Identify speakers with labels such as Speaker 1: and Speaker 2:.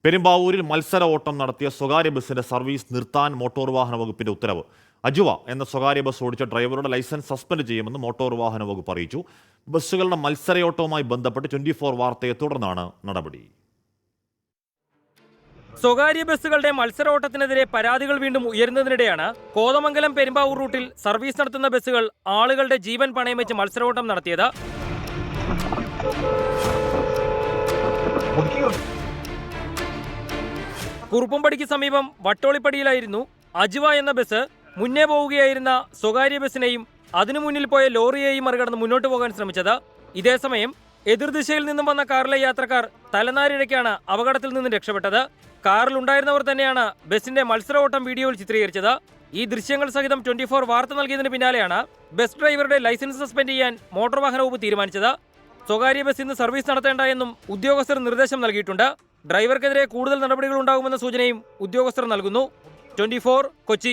Speaker 1: പെരുമ്പാവൂരിൽ മത്സര ഓട്ടം നടത്തിയ സ്വകാര്യ ബസിന്റെ സർവീസ് നിർത്താൻ മോട്ടോർ വാഹന വകുപ്പിന്റെ ഉത്തരവ്. അജുവ എന്ന സ്വകാര്യ ബസ് ഓടിച്ച ഡ്രൈവറുടെ ലൈസൻസ് സസ്പെൻഡ് ചെയ്യുമെന്ന് മോട്ടോർ വാഹന വകുപ്പ് അറിയിച്ചു. ബസ്സുകളുടെ മത്സരയോട്ടവുമായി ബന്ധപ്പെട്ട് 24 വാർത്തയെ തുടർന്നാണ് നടപടി.
Speaker 2: സ്വകാര്യ ബസ്സുകളുടെ മത്സരോട്ടത്തിനെതിരെ പരാതികൾ വീണ്ടും ഉയരുന്നതിനിടെയാണ് കോതമംഗലം പെരുമ്പാവൂർ റൂട്ടിൽ സർവീസ് നടത്തുന്ന ബസ്സുകൾ ആളുകളുടെ ജീവൻ പണയം വെച്ച് മത്സരോട്ടം നടത്തിയത്. കുറുപ്പുംപടിക്ക് സമീപം വട്ടോളിപ്പടിയിലായിരുന്നു അജുവ എന്ന ബസ് മുന്നേ പോവുകയായിരുന്ന സ്വകാര്യ ബസ്സിനെയും അതിനു മുന്നിൽ പോയ ലോറിയെയും മറികടന്ന് മുന്നോട്ട് പോകാൻ ശ്രമിച്ചത്. ഇതേസമയം എതിർദിശയിൽ നിന്നും വന്ന കാറിലെ യാത്രക്കാർ തലനാരിഴയ്ക്കാണ് അപകടത്തിൽ നിന്ന് രക്ഷപ്പെട്ടത്. കാറിലുണ്ടായിരുന്നവർ തന്നെയാണ് ബസിന്റെ മത്സര ഓട്ടം വീഡിയോയിൽ ചിത്രീകരിച്ചത്. ഈ ദൃശ്യങ്ങൾ സഹിതം 24 വാർത്ത നൽകിയതിന് പിന്നാലെയാണ് ബസ് ഡ്രൈവറുടെ ലൈസൻസ് സസ്പെൻഡ് ചെയ്യാൻ മോട്ടോർ വാഹന വകുപ്പ് തീരുമാനിച്ചത്. സ്വകാര്യ ബസ് ഇന്ന് സർവീസ് നടത്തേണ്ട എന്നും ഉദ്യോഗസ്ഥർ നിർദ്ദേശം നൽകിയിട്ടുണ്ട്. ഡ്രൈവർക്കെതിരെ കൂടുതൽ നടപടികൾ ഉണ്ടാകുമെന്ന സൂചനയും ഉദ്യോഗസ്ഥർ നൽകുന്നു. 24 കൊച്ചി.